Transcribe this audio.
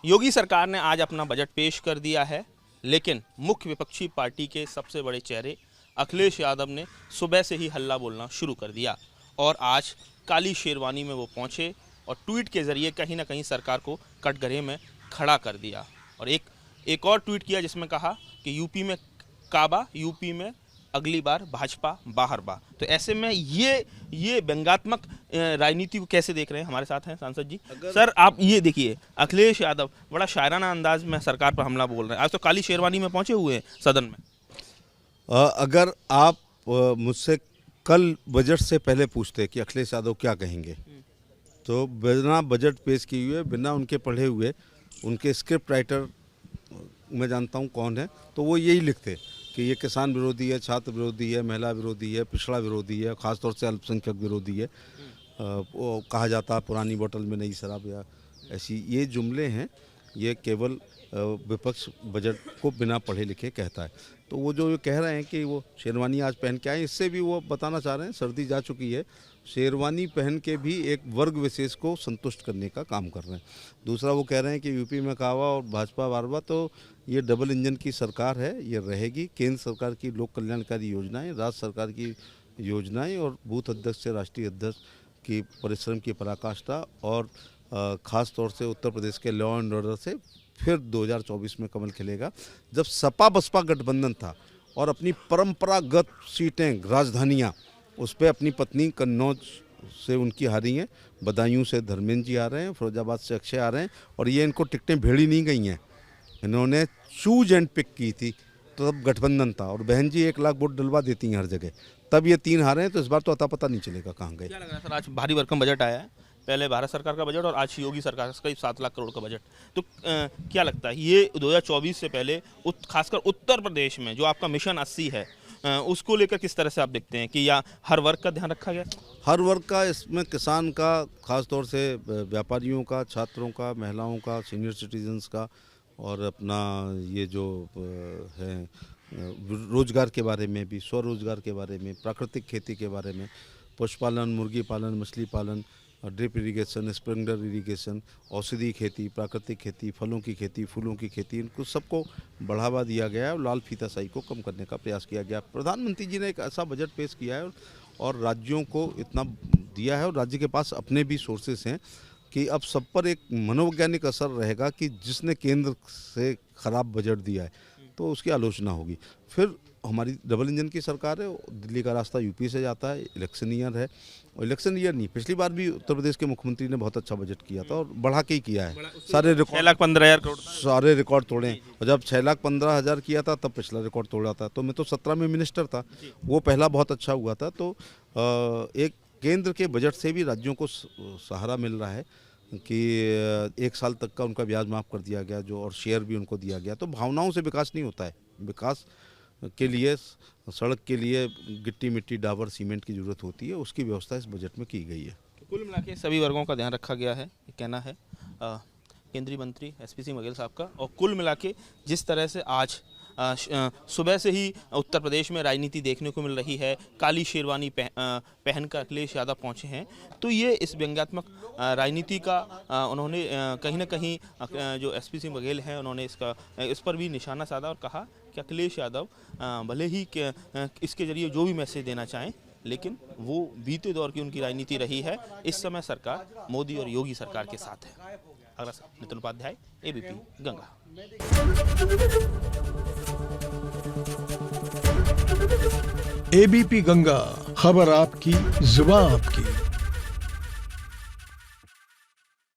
योगी सरकार ने आज अपना बजट पेश कर दिया है, लेकिन मुख्य विपक्षी पार्टी के सबसे बड़े चेहरे अखिलेश यादव ने सुबह से ही हल्ला बोलना शुरू कर दिया और आज काली शेरवानी में वो पहुंचे और ट्वीट के जरिए कहीं ना कहीं सरकार को कटघरे में खड़ा कर दिया। और एक और ट्वीट किया जिसमें कहा कि यूपी में काबा, यूपी में अगली बार भाजपा बाहर बा। तो ऐसे में ये व्यंग्यात्मक राजनीति को कैसे देख रहे हैं? हमारे साथ हैं सांसद जी। सर, आप ये देखिए, अखिलेश यादव बड़ा शायराना अंदाज में सरकार पर हमला बोल रहे हैं। आज तो काली शेरवानी में पहुंचे हुए हैं सदन में। अगर आप मुझसे कल बजट से पहले पूछते कि अखिलेश यादव क्या कहेंगे, तो बिना बजट पेश किए हुए, बिना उनके पढ़े हुए, उनके स्क्रिप्ट राइटर मैं जानता हूं कौन है, तो वो यही लिखते कि ये किसान विरोधी है, छात्र विरोधी है, महिला विरोधी है, पिछड़ा विरोधी है, ख़ासतौर से अल्पसंख्यक विरोधी है। वो कहा जाता है पुरानी बोतल में नई शराब, या ऐसी ये जुमले हैं। ये केवल विपक्ष बजट को बिना पढ़े लिखे कहता है। तो वो जो कह रहे हैं कि वो शेरवानी आज पहन के आए, इससे भी वो बताना चाह रहे हैं सर्दी जा चुकी है। शेरवानी पहन के भी एक वर्ग विशेष को संतुष्ट करने का काम कर रहे हैं। दूसरा वो कह रहे हैं कि यूपी में कावा और भाजपा बारवा, तो ये डबल इंजन की सरकार है, ये रहेगी। केंद्र सरकार की लोक कल्याणकारी योजनाएं, राज्य सरकार की योजनाएं और बूथ अध्यक्ष से राष्ट्रीय अध्यक्ष की परिश्रम की पराकाष्ठा, और ख़ास तौर से उत्तर प्रदेश के लॉ एंड ऑर्डर से फिर 2024 में कमल खिलेगा। जब सपा बसपा गठबंधन था और अपनी परंपरागत सीटें, राजधानियाँ, उस पर अपनी पत्नी कन्नौज से उनकी हारी हैं, बदायूं से धर्मेंद्र जी आ रहे हैं, फिरोजाबाद से अक्षय आ रहे हैं, और ये इनको टिकटें भेड़ी नहीं गई हैं, इन्होंने चूज एंड पिक की थी। तो तब गठबंधन था और बहन जी 1 लाख वोट डलवा देती हैं हर जगह, तब ये 3 हारे हैं। तो इस बार तो अता पता नहीं चलेगा कहाँ गए। क्या लग रहा है सर, आज भारी भरकम बजट आया है, पहले भारत सरकार का बजट और आज योगी सरकार का 7 लाख करोड़ का बजट। तो क्या लगता है ये 2024 से पहले खासकर उत्तर प्रदेश में जो आपका मिशन 80 है, उसको लेकर किस तरह से आप देखते हैं कि या हर वर्ग का ध्यान रखा गया? हर वर्ग का, इसमें किसान का, खास तौर से व्यापारियों का, छात्रों का, महिलाओं का, सीनियर सिटीजन्स का, और अपना ये जो है रोजगार के बारे में भी, स्वरोजगार के बारे में, प्राकृतिक खेती के बारे में, पशुपालन, मुर्गी पालन, मछली पालन, ड्रिप इरिगेशन, स्प्रिंकलर इरिगेशन, औषधि खेती, प्राकृतिक खेती, फलों की खेती, फूलों की खेती, इनको सबको बढ़ावा दिया गया है और लाल फीताशाही को कम करने का प्रयास किया गया। प्रधानमंत्री जी ने एक ऐसा बजट पेश किया है और राज्यों को इतना दिया है, और राज्य के पास अपने भी सोर्सेस हैं कि अब सब पर एक मनोवैज्ञानिक असर रहेगा कि जिसने केंद्र से खराब बजट दिया है तो उसकी आलोचना होगी। फिर हमारी डबल इंजन की सरकार है, दिल्ली का रास्ता यूपी से जाता है, इलेक्शन ईयर है, और इलेक्शन ईयर नहीं, पिछली बार भी उत्तर प्रदेश के मुख्यमंत्री ने बहुत अच्छा बजट किया था और बढ़ा के ही किया है। सारे रिकॉर्ड 6,15,000 करोड़ सारे रिकॉर्ड तोड़े, और जब 6,15,000 किया था तब पिछला रिकॉर्ड तोड़ा था। तो मैं तो 17 में मिनिस्टर था, वो पहला बहुत अच्छा हुआ था। तो एक केंद्र के बजट से भी राज्यों को सहारा मिल रहा है कि 1 साल तक का उनका ब्याज माफ़ कर दिया गया, जो और शेयर भी उनको दिया गया। तो भावनाओं से विकास नहीं होता है, विकास के लिए सड़क के लिए गिट्टी मिट्टी डाबर सीमेंट की ज़रूरत होती है, उसकी व्यवस्था इस बजट में की गई है। कुल मिला के सभी वर्गों का ध्यान रखा गया है, ये कहना है केंद्रीय मंत्री एसपी सिंह बघेल साहब का। और कुल मिला के जिस तरह से आज सुबह से ही उत्तर प्रदेश में राजनीति देखने को मिल रही है, काली शेरवानी पहनकर अखिलेश यादव पहुंचे हैं, तो ये इस व्यंग्यात्मक राजनीति का उन्होंने कहीं ना कहीं जो एसपी सिंह बघेल हैं उन्होंने इस पर भी निशाना साधा और कहा कि अखिलेश यादव भले ही इसके जरिए जो भी मैसेज देना चाहें, लेकिन वो बीते दौर की उनकी राजनीति रही है। इस समय सरकार मोदी और योगी सरकार के साथ है। अगला नितिन उपाध्याय, एबीपी गंगा। एबीपी गंगा, खबर आपकी, जुबान आपकी।